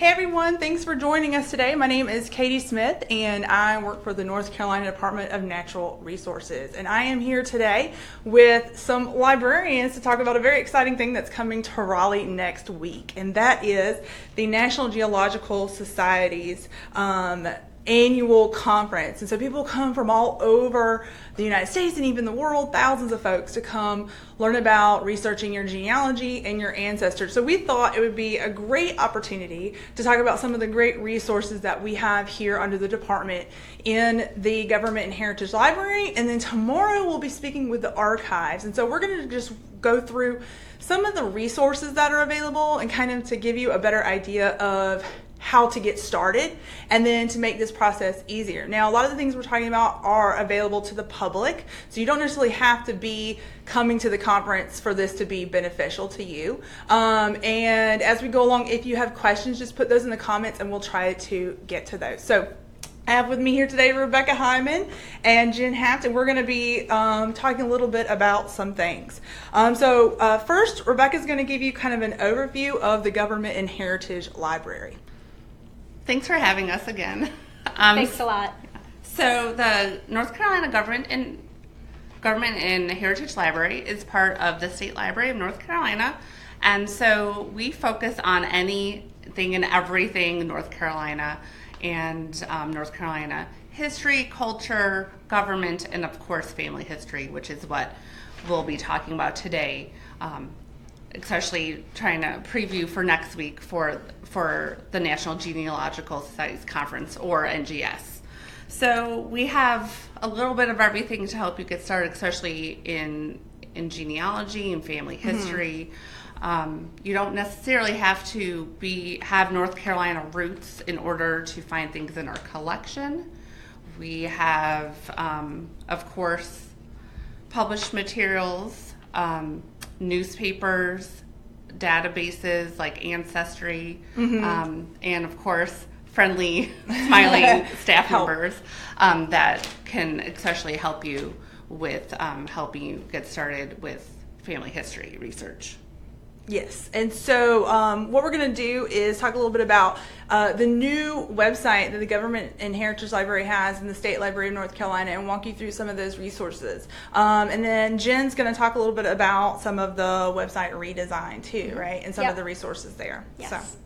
Hey everyone, thanks for joining us today. My name is Katie Smith and I work for the North Carolina Department of Natural Resources. And I am here today with some librarians to talk about a very exciting thing that's coming to Raleigh next week. And that is the National Geological Society's annual conference. And so people come from all over the United States and even the world, thousands of folks, to come learn about researching your genealogy and your ancestors. So we thought it would be a great opportunity to talk about some of the great resources that we have here under the department in the Government and Heritage Library. And then tomorrow we'll be speaking with the archives. And so we're going to just go through some of the resources that are available and kind of to give you a better idea of how to get started and then to make this process easier. Now, a lot of the things we're talking about are available to the public, so you don't necessarily have to be coming to the conference for this to be beneficial to you. And as we go along, if you have questions, just put those in the comments and we'll try to get to those. So I have with me here today Rebecca Hyman and Jen Hampton. We're going to be talking a little bit about some things. First, Rebecca's going to give you kind of an overview of the Government and Heritage Library. Thanks for having us again. Thanks a lot. So the North Carolina Government and Heritage Library is part of the State Library of North Carolina. And so we focus on anything and everything North Carolina and North Carolina history, culture, government, and of course family history, which is what we'll be talking about today. Especially trying to preview for next week for the National Genealogical Society's Conference, or NGS. So we have a little bit of everything to help you get started, especially in genealogy and family history. You don't necessarily have to have North Carolina roots in order to find things in our collection. We have, of course, published materials, newspapers, databases like Ancestry, and of course friendly, smiling staff members that can especially help you with helping you get started with family history research. Yes, and so what we're going to do is talk a little bit about the new website that the Government and Heritage Library has in the State Library of North Carolina and walk you through some of those resources. And then Jen's going to talk a little bit about some of the website redesign too, right? And some of the resources there. Yes.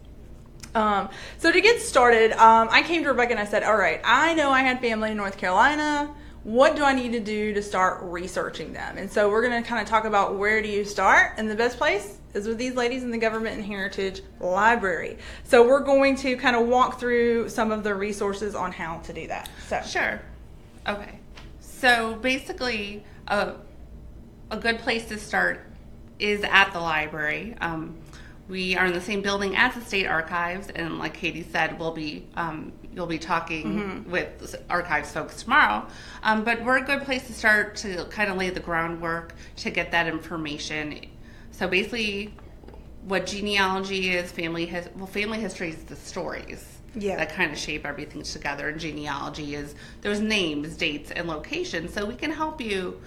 So to get started, I came to Rebecca and I said, all right, I know I had family in North Carolina. What do I need to do to start researching them? And so we're going to kind of talk about where do you start, and the best place is with these ladies in the Government and Heritage Library. So we're going to kind of walk through some of the resources on how to do that. So Sure. Okay. So basically, a good place to start is at the library. We are in the same building as the State Archives, and like Katie said, you'll be talking with archives folks tomorrow. But we're a good place to start to kind of lay the groundwork to get that information. So basically, what genealogy is, family history is the stories that kind of shape everything together. And genealogy is those names, dates, and locations. So we can help you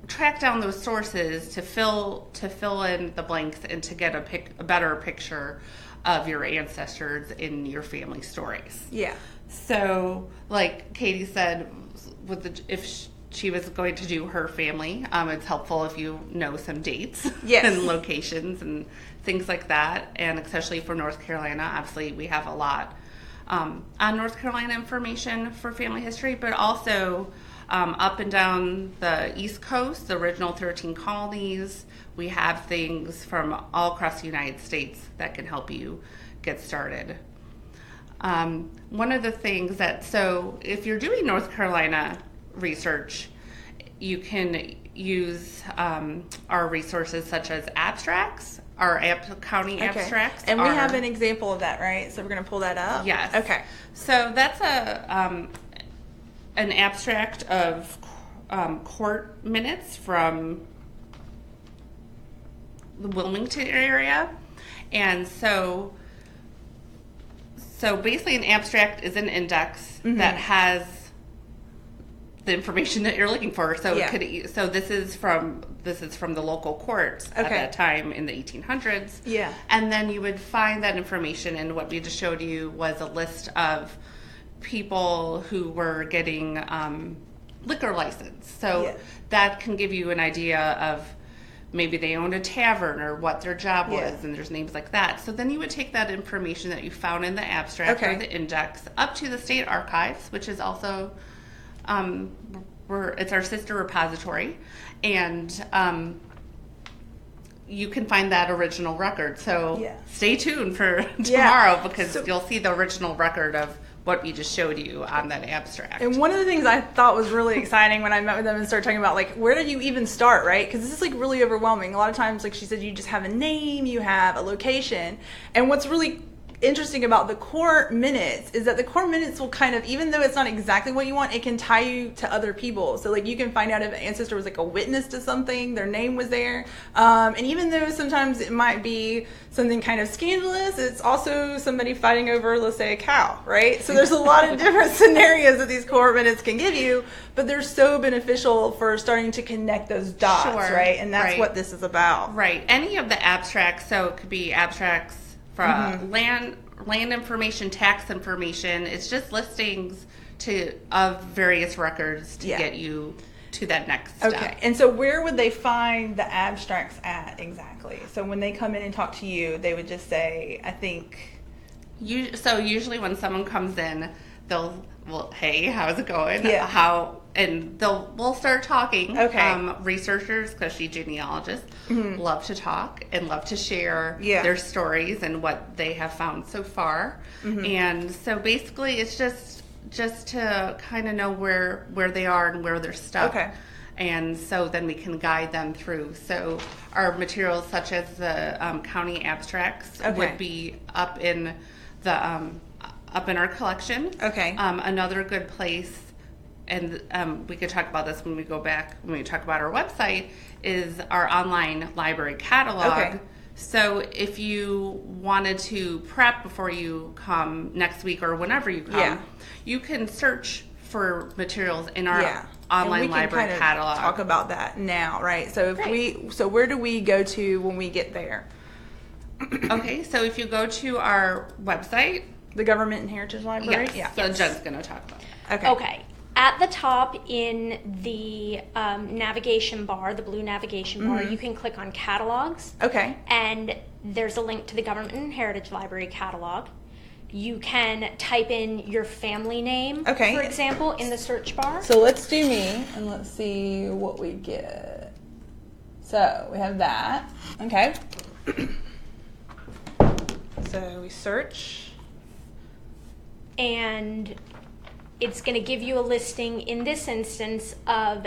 track down those sources to fill in the blanks and to get a better picture of your ancestors in your family stories. Yeah. So, like Katie said, if she was going to do her family, it's helpful if you know some dates and locations and things like that. And especially for North Carolina, obviously we have a lot on North Carolina information for family history, but also up and down the East Coast, the original 13 colonies, we have things from all across the United States that can help you get started. One of the things so if you're doing North Carolina research, you can use our resources such as abstracts, our county abstracts. And we have an example of that, right? So we're going to pull that up? Yes. Okay. So that's an abstract of court minutes from the Wilmington area. And so basically an abstract is an index that has the information that you're looking for. So Yeah. this is from the local courts at Okay. that time in the 1800s. Yeah. And then you would find that information, and what we just showed you was a list of people who were getting liquor license. So Yeah. that can give you an idea of maybe they owned a tavern or what their job was, Yeah. and there's names like that. So then you would take that information that you found in the abstract Okay. or the index up to the state archives, which is also it's our sister repository, and you can find that original record. So Yeah. stay tuned for Yeah. tomorrow, because So- you'll see the original record of what we just showed you on that abstract. And one of the things I thought was really exciting when I met with them and started talking about, like, where do you even start, right? Because this is, like, really overwhelming. A lot of times, like she said, you just have a name, you have a location. And what's really interesting about the core minutes is that the core minutes will kind of, even though it's not exactly what you want, it can tie you to other people. So, like, you can find out if an ancestor was, like, a witness to something, their name was there. And even though sometimes it might be something kind of scandalous, it's also somebody fighting over, let's say, a cow, right? So there's a lot of different scenarios that these core minutes can give you, but they're so beneficial for starting to connect those dots, Sure. right? And that's Right. what this is about. Right. Any of the abstracts, so it could be abstracts for land information, tax information. It's just listings of various records to Yeah. get you to that next step. Okay. And so where would they find the abstracts at exactly? So when they come in and talk to you, they would just say, I think... So usually when someone comes in, hey, how's it going? Yeah. We'll start talking. Okay. Researchers, especially genealogists, love to talk and love to share Yeah. their stories and what they have found so far. And so basically it's just to kind of know where they are and where they're stuck. Okay. And so then we can guide them through. So our materials, such as the county abstracts, Okay. would be up in our collection. Okay. Another good place, and we could talk about this when we talk about our website, is our online library catalog. Okay. So if you wanted to prep before you come next week or whenever you come, Yeah. you can search for materials in our Yeah. online And we library can kind of catalog. talk about that now, right? So so where do we go to when we get there? Okay, so if you go to our website, The Government and Heritage Library? yes, so Jen's going to talk about that. Okay. Okay. At the top in the navigation bar, the blue navigation bar, you can click on catalogs. Okay. And there's a link to the Government and Heritage Library catalog. You can type in your family name, Okay. for example, in the search bar. So let's do me, and let's see what we get. So we have that. Okay. So we search. And it's going to give you a listing in this instance of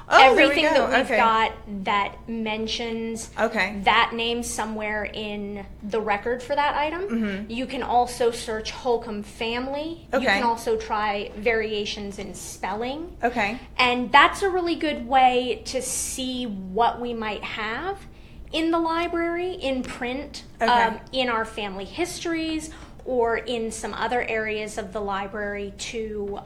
Oh, there we everything go. that we've Okay. got that mentions Okay. that name somewhere in the record for that item. You can also search Holcomb family. You Okay. can also try variations in spelling. Okay. And that's a really good way to see what we might have in the library, in print, Okay. in our family histories, or in some other areas of the library to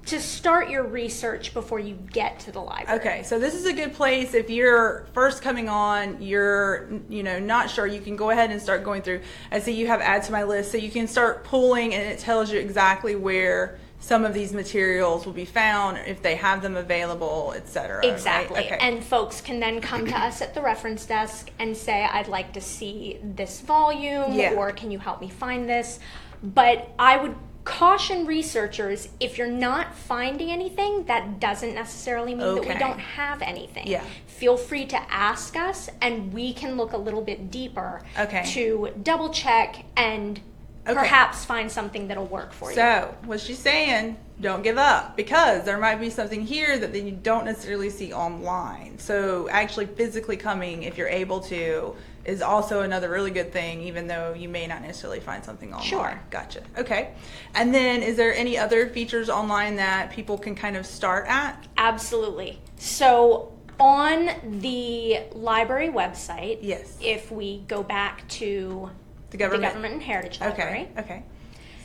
start your research before you get to the library. Okay, so this is a good place if you're first coming on, you're not sure, you can go ahead and start going through. I see you have add to my list, so you can start pulling and it tells you exactly where some of these materials will be found, if they have them available, etc. Exactly. Right? Okay. And folks can then come to us at the reference desk and say, I'd like to see this volume, Yeah. or can you help me find this? But I would caution researchers, if you're not finding anything, that doesn't necessarily mean that we Okay. don't have anything. Yeah. Feel free to ask us and we can look a little bit deeper Okay. to double check and perhaps find something that'll work for you. So, what she's saying, don't give up, because there might be something here that you don't necessarily see online. So, actually physically coming, if you're able to, is also another really good thing, even though you may not necessarily find something online. Sure. Gotcha. Okay. And then, is there any other features online that people can kind of start at? Absolutely. So on the library website, Yes. if we go back to The the government. Government and Heritage Library, Okay. Okay.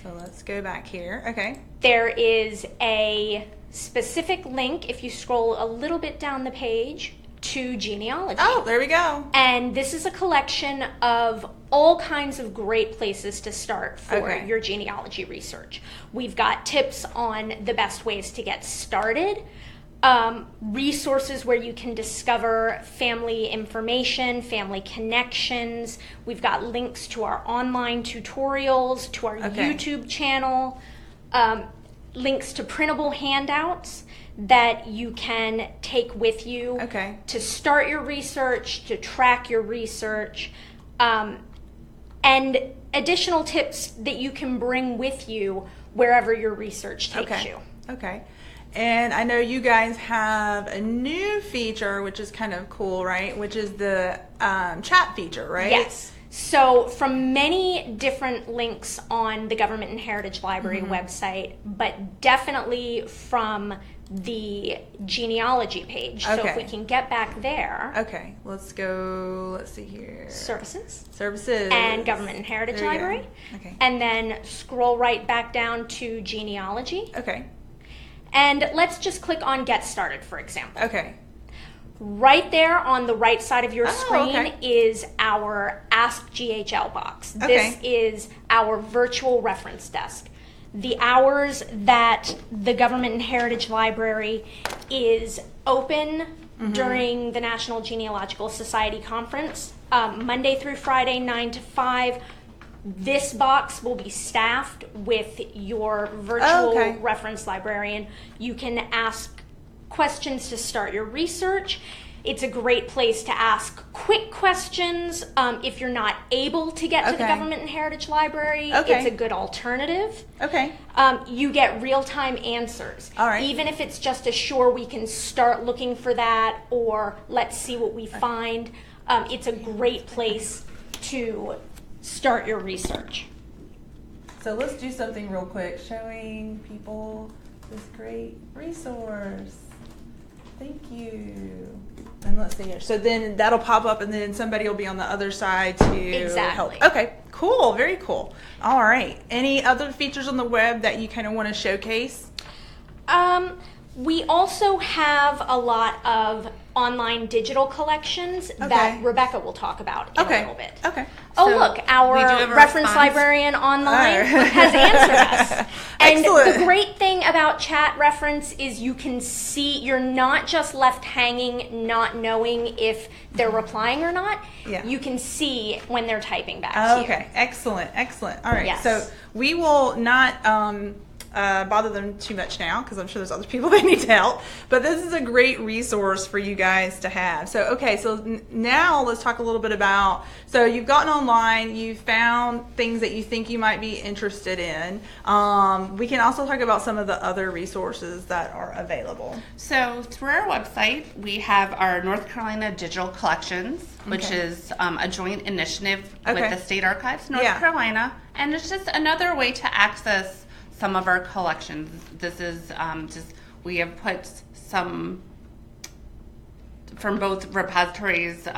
So let's go back here. Okay. there is a specific link, if you scroll a little bit down the page, to genealogy. Oh, there we go. And this is a collection of all kinds of great places to start for your genealogy research. We've got tips on the best ways to get started, resources where you can discover family information, family connections. We've got links to our online tutorials, to our YouTube channel, links to printable handouts that you can take with you to start your research, to track your research, and additional tips that you can bring with you wherever your research takes you. Okay. And I know you guys have a new feature, which is kind of cool, right? Which is the chat feature, right? Yes. So from many different links on the Government and Heritage Library website, but definitely from the genealogy page. So if we can get back there. Okay, let's go, let's see here. Services. And Government and Heritage Library. Okay. And then scroll right back down to genealogy. Okay. And let's just click on Get Started, for example. Okay. Right there on the right side of your screen is our Ask GHL box. This is our virtual reference desk. The hours that the Government and Heritage Library is open during the National Genealogical Society Conference, Monday through Friday, 9 to 5. This box will be staffed with your virtual reference librarian. You can ask questions to start your research. It's a great place to ask quick questions. If you're not able to get to the Government and Heritage Library, it's a good alternative. You get real-time answers. Even if it's just a sure we can start looking for that, or let's see what we find, it's a great place to start your research. So let's do something real quick, showing people this great resource. Thank you. And let's see here. So then that'll pop up, and then somebody will be on the other side to help. Okay, cool. Very cool. All right. Any other features on the web that you kind of want to showcase? We also have a lot of online digital collections that Rebecca will talk about in a little bit. Oh, so look, our reference librarian online has answered us. And the great thing about chat reference is you can see, you're not just left hanging, not knowing if they're replying or not. You can see when they're typing back to you. Okay, excellent. All right, so we will not bother them too much now, because I'm sure there's other people that need help, but this is a great resource for you guys to have. So now let's talk a little bit about, so you've gotten online, you've found things that you think you might be interested in. We can also talk about some of the other resources that are available. So through our website, we have our North Carolina Digital Collections, which is a joint initiative with the State Archives North Carolina, and it's just another way to access some of our collections. This is we have put some from both repositories,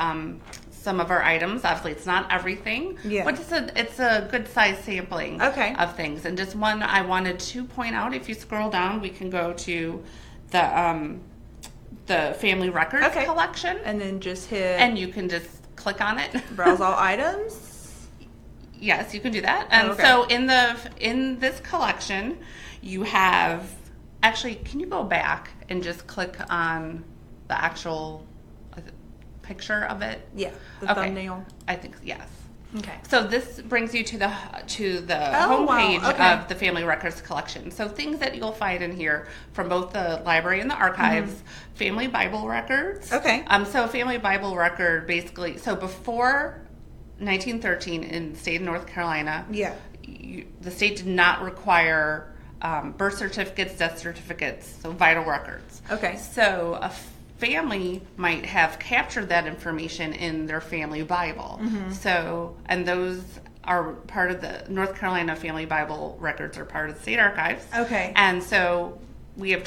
some of our items. Obviously, it's not everything, but it's a good size sampling of things. And just one I wanted to point out, if you scroll down, we can go to the Family Records collection. And then just hit... And you can just click on it. Browse all items? Yes, you can do that. And so in this collection, you have, actually, can you go back and just click on the actual picture of it? Yeah, the thumbnail. I think, yes. Okay. So this brings you to the homepage of the Family Records collection. So things that you'll find in here from both the library and the archives, Family Bible records. So Family Bible record, basically, so before 1913 in the state of North Carolina, the state did not require birth certificates, death certificates, so vital records. So a family might have captured that information in their family Bible. So, and those are part of the North Carolina Family Bible records are part of the state archives. And so we have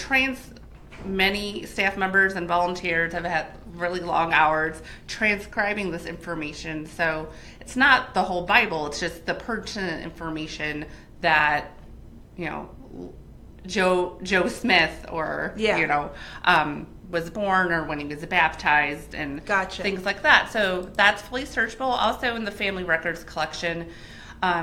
many staff members and volunteers have had really long hours transcribing this information. So it's not the whole Bible, it's just the pertinent information that, Joe Smith, or was born, or when he was baptized, and things like that. So that's fully searchable. Also in the family records collection,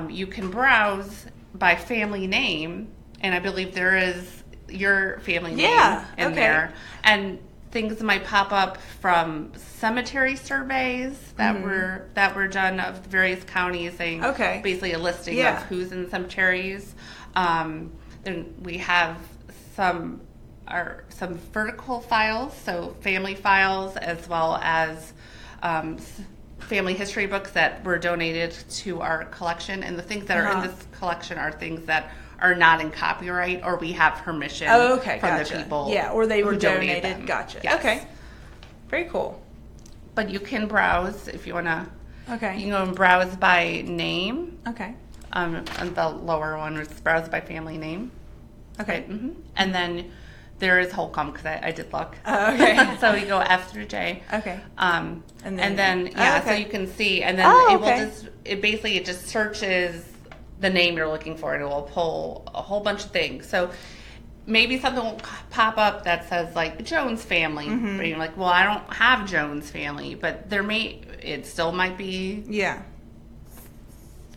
you can browse by family name, and I believe there is your family name in there. And things might pop up from cemetery surveys that were done of various counties, saying basically a listing of who's in cemeteries. Then we have some vertical files, so family files, as well as family history books that were donated to our collection. And the things that are in this collection are things that are not in copyright, or we have permission from the people. Yeah, or they were who donated. Them. Gotcha. Yes. Okay. Very cool. But you can browse if you want to. Okay. You can go and browse by name. Okay. And the lower one was browse by family name. Okay. Mm-hmm. And then there is Holcomb, because I did look. Okay. So we go F through J. Okay. And then so you can see, and then it just searches the name you're looking for, and it will pull a whole bunch of things. So maybe something will pop up that says like Jones family, but you're like, well, I don't have Jones family, but it still might be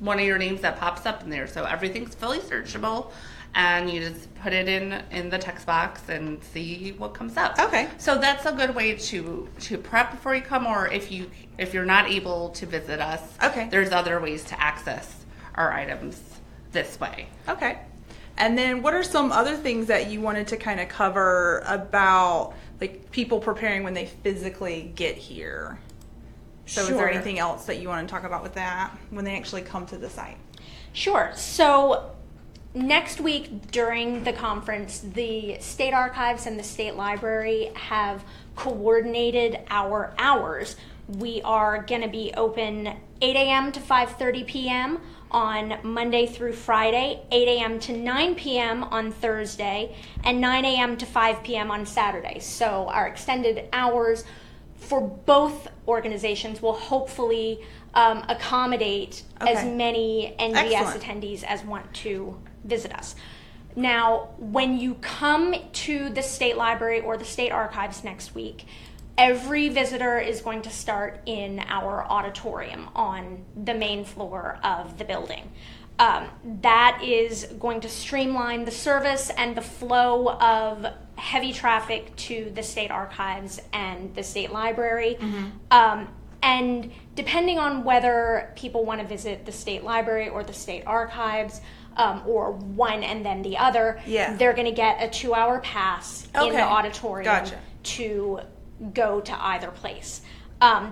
one of your names that pops up in there. So everything's fully searchable, and you just put it in the text box and see what comes up. Okay. So that's a good way to prep before you come, or if you're not able to visit us, there's other ways to access our items this way. Okay. And then what are some other things that you wanted to kind of cover about like people preparing when they physically get here? So is there anything else that you want to talk about with that when they actually come to the site? Sure. So next week during the conference, the State Archives and the State Library have coordinated our hours. We are going to be open 8 a.m. to 5:30 p.m. on Monday through Friday, 8 a.m. to 9 p.m. on Thursday, and 9 a.m. to 5 p.m. on Saturday. So our extended hours for both organizations will hopefully accommodate as many NGS attendees as want to visit us. Now, when you come to the State Library or the State Archives next week, every visitor is going to start in our auditorium on the main floor of the building. That is going to streamline the service and the flow of heavy traffic to the State Archives and the State Library. And depending on whether people want to visit the State Library or the State Archives, or one and then the other, they're going to get a 2-hour pass in the auditorium to go to either place.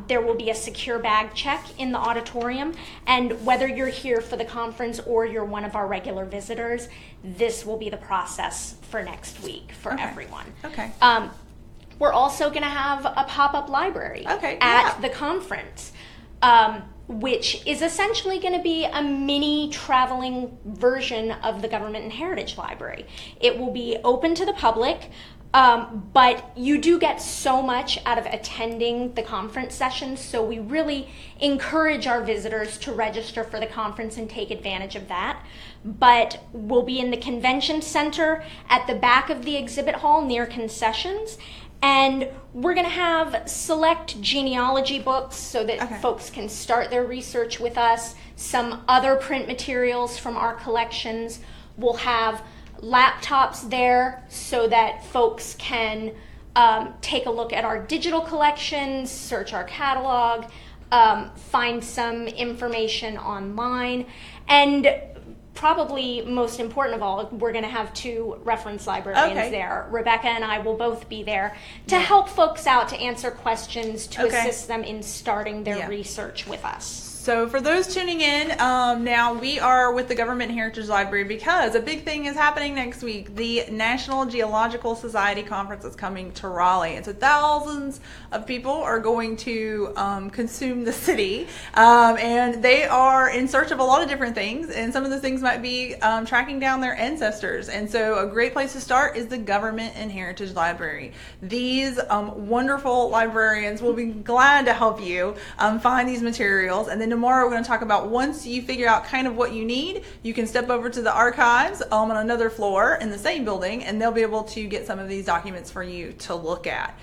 There will be a secure bag check in the auditorium, and whether you're here for the conference or you're one of our regular visitors, this will be the process for next week for everyone. We're also going to have a pop-up library at the conference, which is essentially going to be a mini traveling version of the Government and Heritage Library. It will be open to the public, but you do get so much out of attending the conference sessions, so we really encourage our visitors to register for the conference and take advantage of that. But we'll be in the convention center at the back of the exhibit hall near concessions, and we're going to have select genealogy books so that folks can start their research with us, some other print materials from our collections. We'll have laptops there so that folks can take a look at our digital collections, search our catalog, find some information online, and probably most important of all, we're going to have 2 reference librarians there. Rebecca and I will both be there to help folks out, to answer questions, to assist them in starting their research with us. So for those tuning in, now we are with the Government Heritage Library because a big thing is happening next week. The National Geological Society Conference is coming to Raleigh. And so thousands of people are going to consume the city. And they are in search of a lot of different things. And some of those things might be tracking down their ancestors. And so a great place to start is the Government and Heritage Library. These wonderful librarians will be glad to help you find these materials. And then no tomorrow we're going to talk about once you figure out kind of what you need, you can step over to the archives on another floor in the same building, and they'll be able to get some of these documents for you to look at.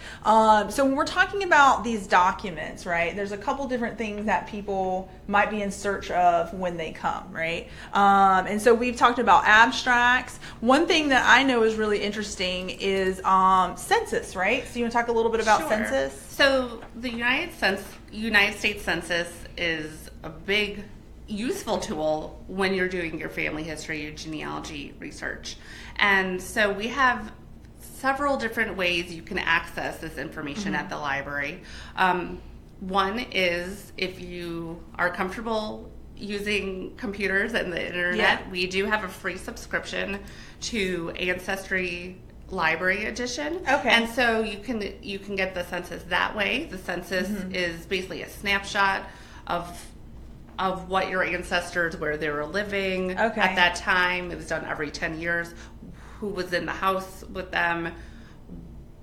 So when we're talking about these documents, right, there's a couple different things that people might be in search of when they come, right? And so we've talked about abstracts. One thing that I know is really interesting is census, right? So you want to talk a little bit about census? So the United States Census is a big, useful tool when you're doing your family history, your genealogy research. And so we have several different ways you can access this information at the library. One is if you are comfortable using computers and the internet, we do have a free subscription to Ancestry Library Edition. Okay. And so you can get the census that way. The census is basically a snapshot of what your ancestors, where they were living at that time. It was done every 10 years. Who was in the house with them?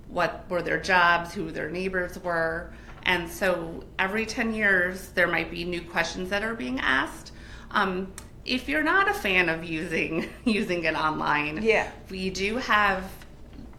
What were their jobs? Who their neighbors were? And so every 10 years, there might be new questions that are being asked. If you're not a fan of using it online, we do have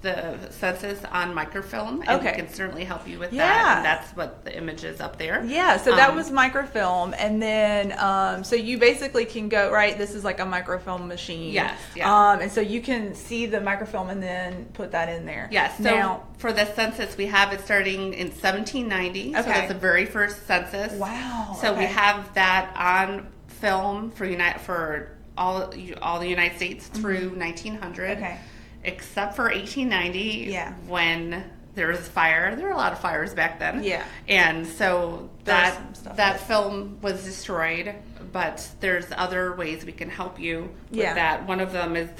the census on microfilm, and we can certainly help you with that. And that's what the image is up there. Yeah, so that was microfilm, and then so you basically can go, right, this is like a microfilm machine. Yes, and so you can see the microfilm and then put that in there. Yes, so now, for the census, we have it starting in 1790, so that's the very first census. Wow. So we have that on film for all the United States through 1900. Okay. Except for 1890, when there was a fire. There were a lot of fires back then. Yeah. And so that film was destroyed, but there's other ways we can help you with that. One of them is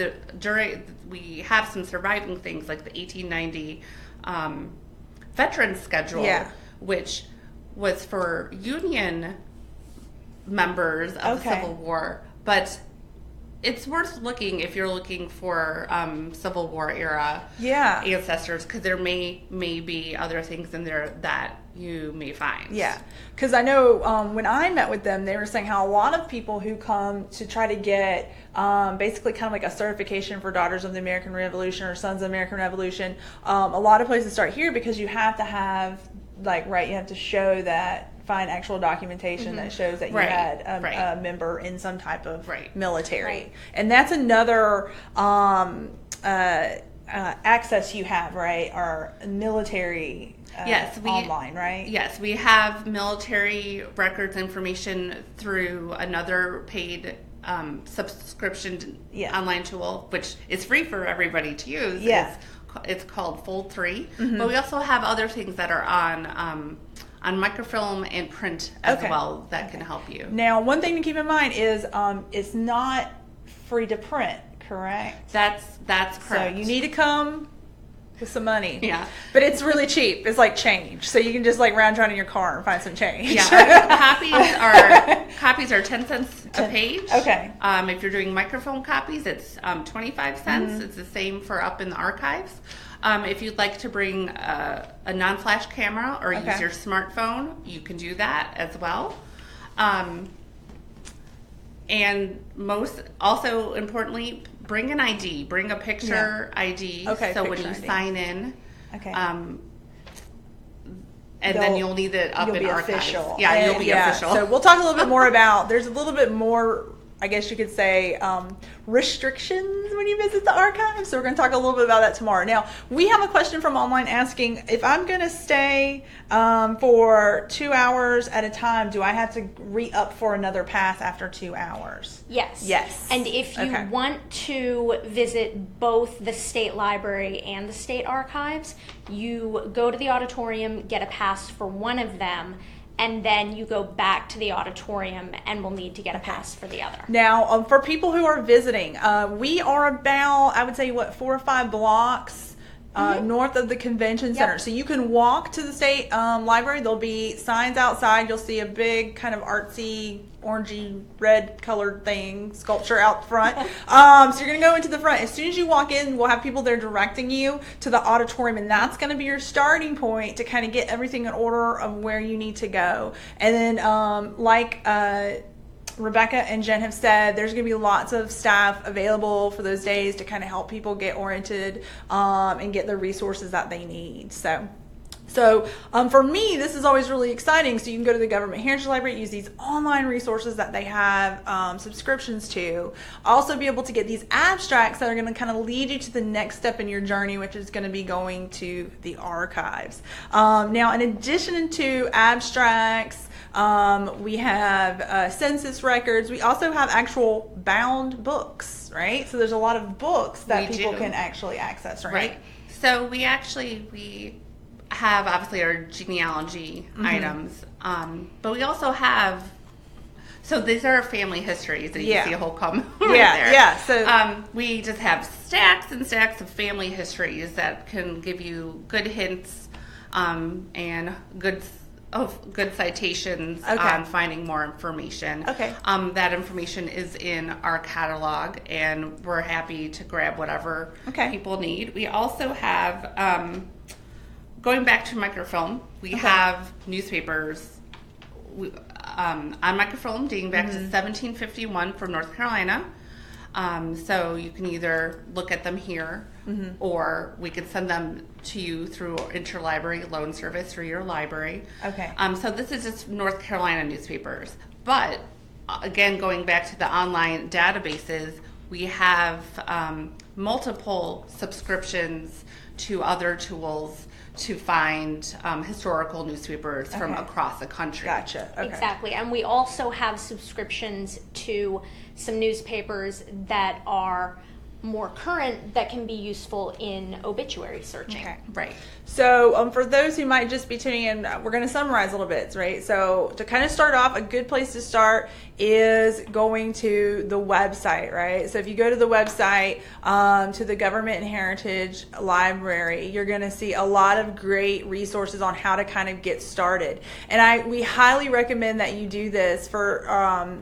we have some surviving things like the 1890 veterans schedule, which was for Union members of the Civil War, but it's worth looking if you're looking for Civil War era ancestors, because there may be other things in there that you may find. Yeah, because I know when I met with them, they were saying how a lot of people who come to try to get basically kind of like a certification for Daughters of the American Revolution or Sons of the American Revolution, a lot of places start here because you have to have you have to show that, find actual documentation that shows that you had a member in some type of military. And that's another access you have, right? Our military online, right? Yes, we have military records information through another paid subscription online tool, which is free for everybody to use. Yeah. It's called Fold 3. But we also have other things that are on microfilm and print as well that can help you. Now, one thing to keep in mind is it's not free to print, correct? That's correct. So you need to come with some money. Yeah. But it's really cheap. It's like change. So you can just like round around in your car and find some change. Yeah. Copies are 10 cents a page. Okay. If you're doing microfilm copies, it's 25 cents. It's the same for up in the archives. If you'd like to bring a non-flash camera or use your smartphone, you can do that as well. And also importantly, bring an ID. Bring a picture ID. So when you sign in, and then you'll need it up in archives. Official. Yeah, you'll be official. So we'll talk a little bit more about. There's a little bit more, I guess you could say, restrictions when you visit the archives. So we're going to talk a little bit about that tomorrow. Now, we have a question from online asking, if I'm going to stay for 2 hours at a time, do I have to re-up for another pass after 2 hours? Yes. And if you want to visit both the State Library and the State Archives, you go to the auditorium, get a pass for one of them, and then you go back to the auditorium and will need to get a pass for the other. Now, for people who are visiting, we are about, I would say, 4 or 5 blocks north of the convention center. So you can walk to the state library. There'll be signs outside. You'll see a big kind of artsy, orangey, red colored thing, sculpture out front. So you're going to go into the front. As soon as you walk in, we'll have people there directing you to the auditorium, and that's going to be your starting point to kind of get everything in order of where you need to go. And then Rebecca and Jen have said there's going to be lots of staff available for those days to kind of help people get oriented and get the resources that they need. So for me, this is always really exciting. So you can go to the Government Heritage Library, use these online resources that they have subscriptions to. Also be able to get these abstracts that are going to kind of lead you to the next step in your journey, which is going to be going to the archives. Now, in addition to abstracts, we have census records. We also have actual bound books, right? So there's a lot of books that people can actually access, right? So we have obviously our genealogy items, but we also have, so these are family histories, and you can see a whole column there. So we just have stacks and stacks of family histories that can give you good hints and good citations on finding more information. That information is in our catalog, and we're happy to grab whatever people need. We also have, going back to microfilm, we have newspapers on microfilm dating back to 1751 from North Carolina. So you can either look at them here, or we could send them to you through interlibrary loan service through your library. So this is just North Carolina newspapers. But again, going back to the online databases, we have multiple subscriptions to other tools to find historical newspapers from across the country. Exactly. And we also have subscriptions to some newspapers that are more current that can be useful in obituary searching. So for those who might just be tuning in, we're going to summarize a little bit, right? So to kind of start off, a good place to start is going to the website, right? So if you go to the website, to the Government and Heritage Library, you're going to see a lot of great resources on how to kind of get started. And we highly recommend that you do this for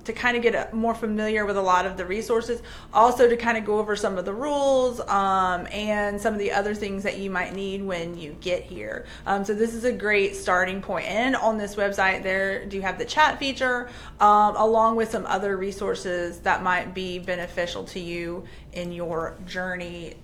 to kind of get more familiar with a lot of the resources, also to kind of go over some of the rules and some of the other things that you might need when you get here. So this is a great starting point. And on this website, there do have the chat feature, along with some other resources that might be beneficial to you in your journey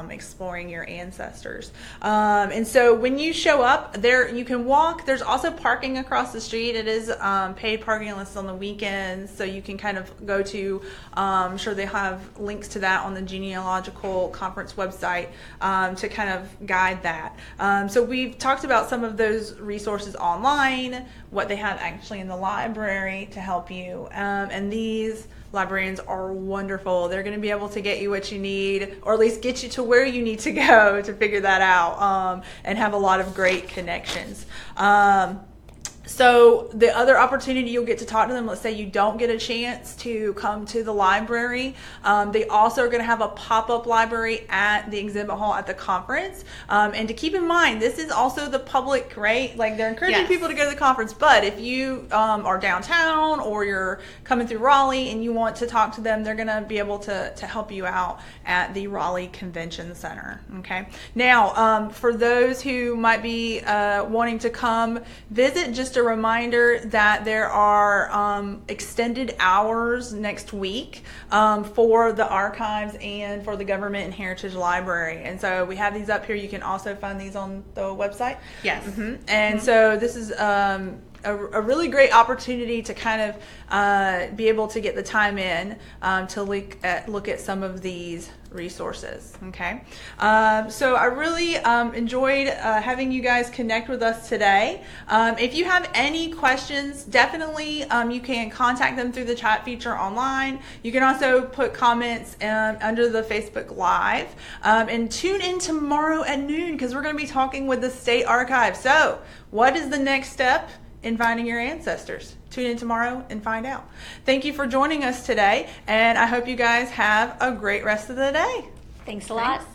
exploring your ancestors. And so when you show up there, you can walk. There's also parking across the street. It is paid parking unless on the weekends, so you can kind of go to, I'm sure they have links to that on the genealogical conference website to kind of guide that. So we've talked about some of those resources online, what they have actually in the library to help you. And these librarians are wonderful. They're going to be able to get you what you need, or at least get you to where you need to go to figure that out, and have a lot of great connections. So the other opportunity, you'll get to talk to them. Let's say you don't get a chance to come to the library. They also are going to have a pop-up library at the exhibit hall at the conference. And to keep in mind, this is also the public, right? Like, they're encouraging people to go to the conference. But if you are downtown or you're coming through Raleigh and you want to talk to them, they're going to be able to help you out at the Raleigh Convention Center. Okay. Now, for those who might be wanting to come visit, just a reminder that there are extended hours next week for the archives and for the Government and Heritage Library. And so we have these up here. You can also find these on the website. And so this is a really great opportunity to kind of be able to get the time in to look at some of these resources. Okay, so I really enjoyed having you guys connect with us today. If you have any questions, definitely you can contact them through the chat feature online. You can also put comments under the Facebook Live, and tune in tomorrow at noon, because we're going to be talking with the State Archive. So what is the next step in finding your ancestors? Tune in tomorrow and find out. Thank you for joining us today, and I hope you guys have a great rest of the day. Thanks a lot.